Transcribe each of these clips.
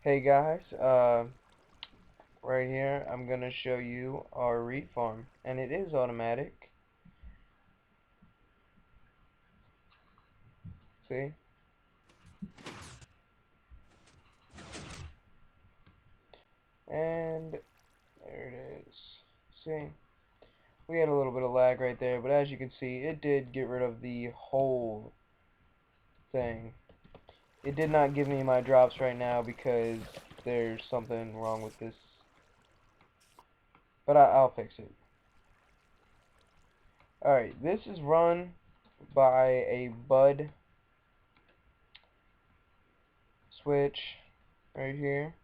Hey guys, right here I'm gonna show you our reed farm, and it is automatic. See? And there it is. See? We had a little bit of lag right there, but as you can see, it did get rid of the whole thing. It did not give me my drops right now because there's something wrong with this, but I'll fix it. Alright, this is run by a bud switch right here.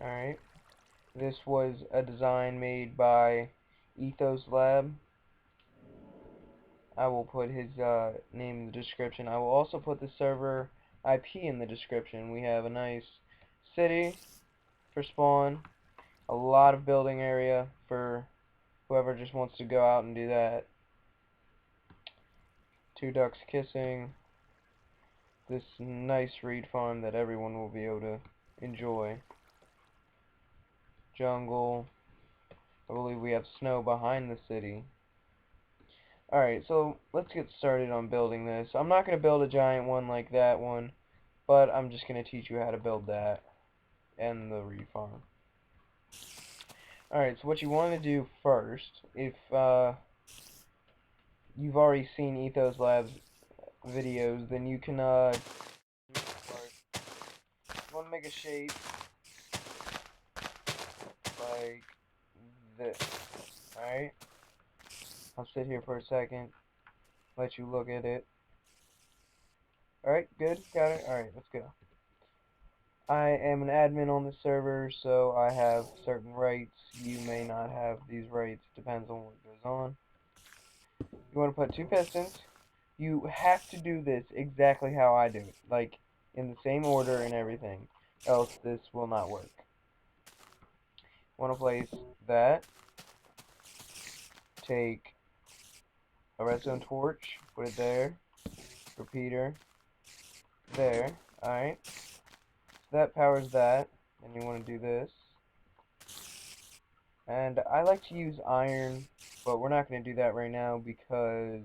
Alright. This was a design made by Ethoslab. I will put his name in the description. I will also put the server IP in the description. We have a nice city for spawn, a lot of building area for whoever just wants to go out and do that. Two ducks kissing. This nice reed farm that everyone will be able to enjoy. Jungle. I believe we have snow behind the city. Alright, so let's get started on building this. I'm not going to build a giant one like that one, but I'm just going to teach you how to build that and the reed farm. Alright, so what you want to do first, if you've already seen Ethoslab's videos, then you can you want to make a shape like this. Alright? I'll sit here for a second, let you look at it. Alright, good, got it? Alright, let's go. I am an admin on the server, so I have certain rights. You may not have these rights, depends on what goes on. You want to put two pistons. You have to do this exactly how I do it, like in the same order and everything, else this will not work. You want to place that, take a redstone torch, put it there, repeater, there, alright. So that powers that, and you want to do this. And I like to use iron, but we're not going to do that right now because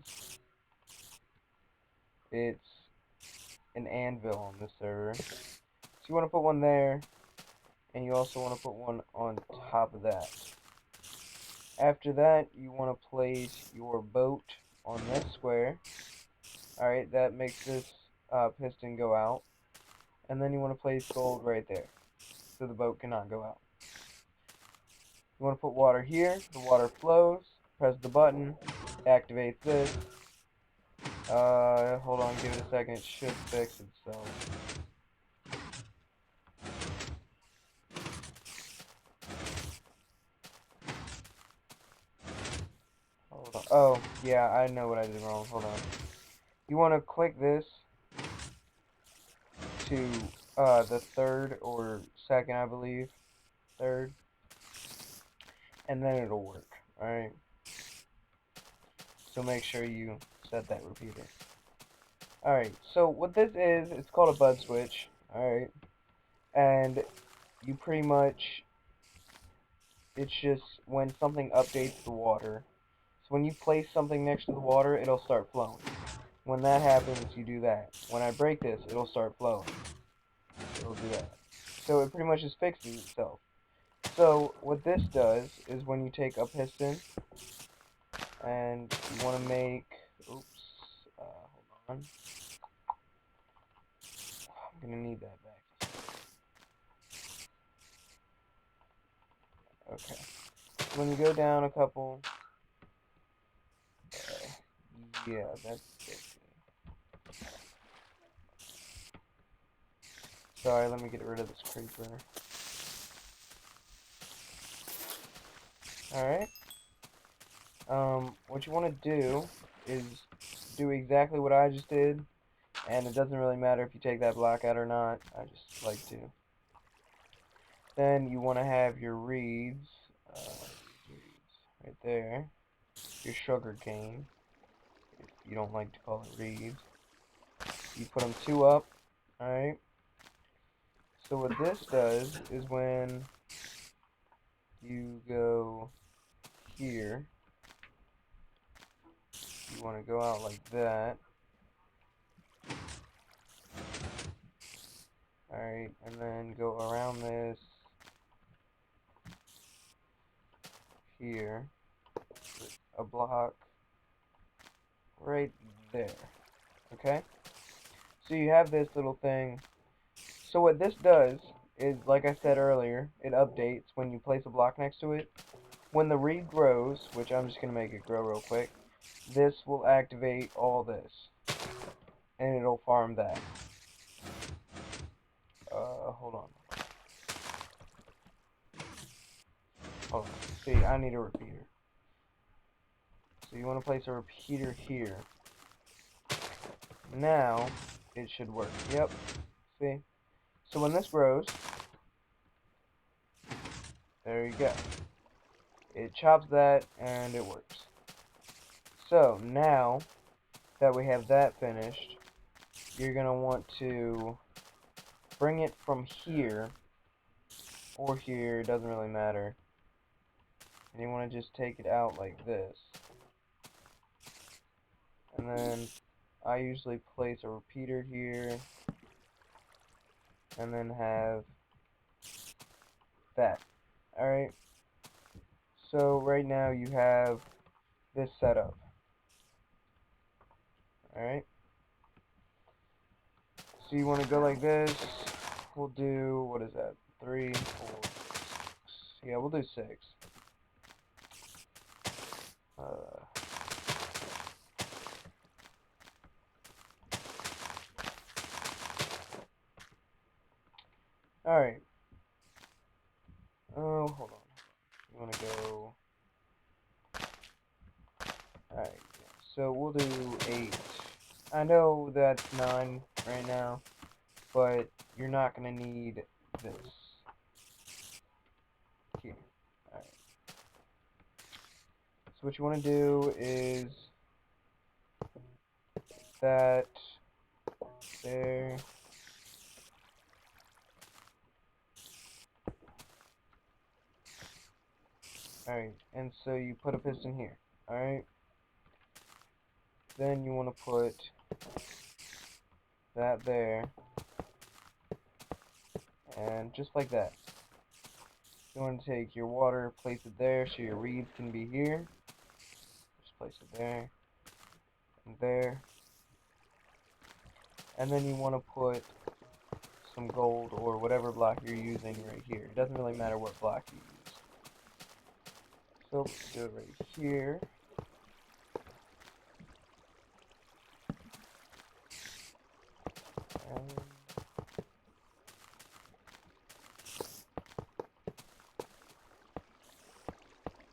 it's an anvil on this server. So you want to put one there, and you also want to put one on top of that. After that, you want to place your boat on this square. Alright, that makes this piston go out. And then you want to place gold right there, so the boat cannot go out. You want to put water here, the water flows, press the button, activates this. Hold on, give it a second, it should fix itself. Hold on. Oh, yeah, I know what I did wrong, hold on. You want to click this to the third or second, I believe. Third. And then it'll work, alright? So make sure you set that repeater. Alright, so what this is, it's called a bud switch, alright? And you pretty much, it's just when something updates the water. So when you place something next to the water, it'll start flowing. When that happens, you do that. When I break this, it'll start flowing. It'll do that. So it pretty much just fixes itself. So what this does is when you take a piston and you want to make, oops, hold on. I'm gonna need that back. Okay. When you go down a couple, yeah, that's it. Sorry, let me get rid of this creeper. Alright. What you want to do is do exactly what I just did, and it doesn't really matter if you take that block out or not. I just like to. Then you want to have your reeds, right there, your sugar cane, if you don't like to call it reeds. You put them two up, alright? So what this does is when you go here, you want to go out like that. Alright, and then go around this here, a block right there. Okay? So you have this little thing. So what this does is, like I said earlier, it updates when you place a block next to it. When the reed grows, which I'm just going to make it grow real quick, this will activate all this. And it'll farm that. Hold on. Hold on. See, I need a repeater. So you want to place a repeater here. Now, it should work. Yep. See? So when this grows, there you go. It chops that, and it works. So, now that we have that finished, you're going to want to bring it from here, or here, doesn't really matter. And you want to just take it out like this. And then I usually place a repeater here, and then have that. Alright? So right now you have this setup. Alright? So you want to go like this. We'll do, what is that? 3, 4, 6. Yeah, we'll do 6. Alright. Oh, hold on. You want to go... Alright, yeah. So we'll do 8. I know that's 9 right now, but you're not going to need this. Here. Alright. So what you want to do is that there. Alright, and so you put a piston here. Alright. Then you want to put that there. And just like that. You want to take your water, place it there so your reeds can be here. Just place it there. And there. And then you want to put some gold or whatever block you're using right here. It doesn't really matter what block you use. So let's do it right here. And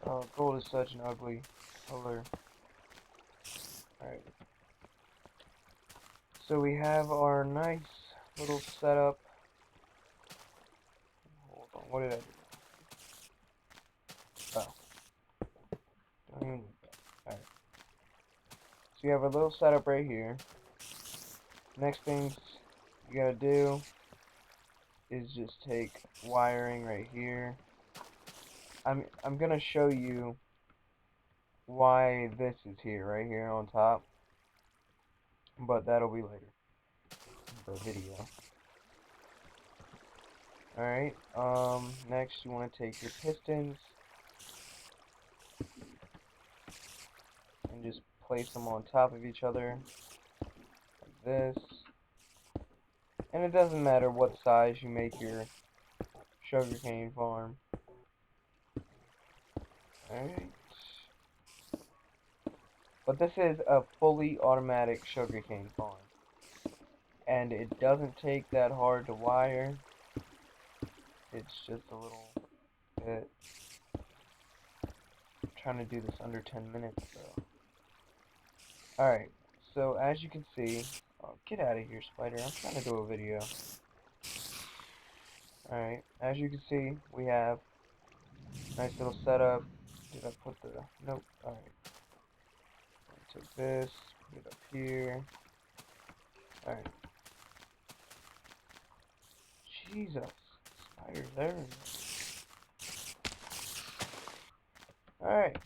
oh, gold is such an ugly color. Alright. So we have our nice little setup. Hold on, what did I do? Oh. Don't even need that. Alright. So you have a little setup right here. Next things you gotta do is just take wiring right here. I'm gonna show you why this is here, right here on top. But that'll be later. The video. Alright, next you want to take your pistons and just place them on top of each other, like this. And it doesn't matter what size you make your sugarcane farm. Alright. But this is a fully automatic sugarcane farm. And it doesn't take that hard to wire. It's just a little bit. I'm trying to do this under 10 minutes, so. Alright, so as you can see, oh, get out of here, spider. I'm trying to do a video. Alright, as you can see, we have nice little setup. Did I put the... Nope. Alright. Take this, put it up here. Alright. Jesus. Spiders everywhere. Alright.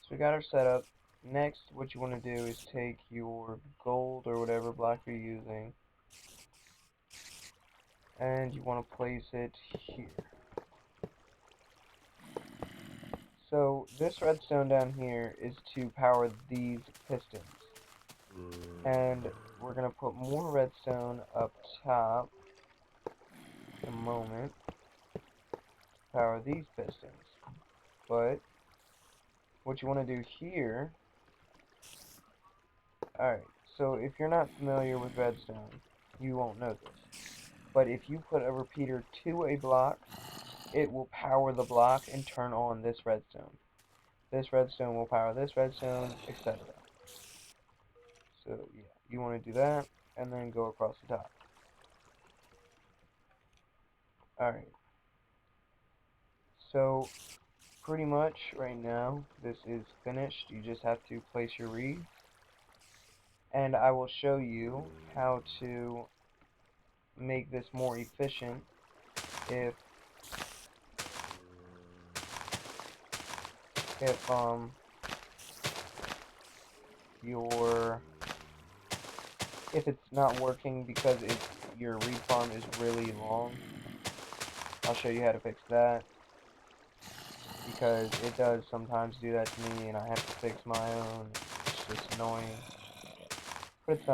So we got our setup. Next, what you want to do is take your gold or whatever block you're using, and you want to place it here. So this redstone down here is to power these pistons. And we're going to put more redstone up top in a moment to power these pistons. But what you want to do here, alright, so if you're not familiar with redstone, you won't know this. But if you put a repeater to a block, it will power the block and turn on this redstone. This redstone will power this redstone, etc. So yeah, you want to do that, and then go across the top. Alright, so pretty much right now this is finished. You just have to place your reeds, and I will show you how to make this more efficient if your if it's not working because your reed farm is really long. I'll show you how to fix that, because it does sometimes do that to me and I have to fix my own. It's just annoying, but it's not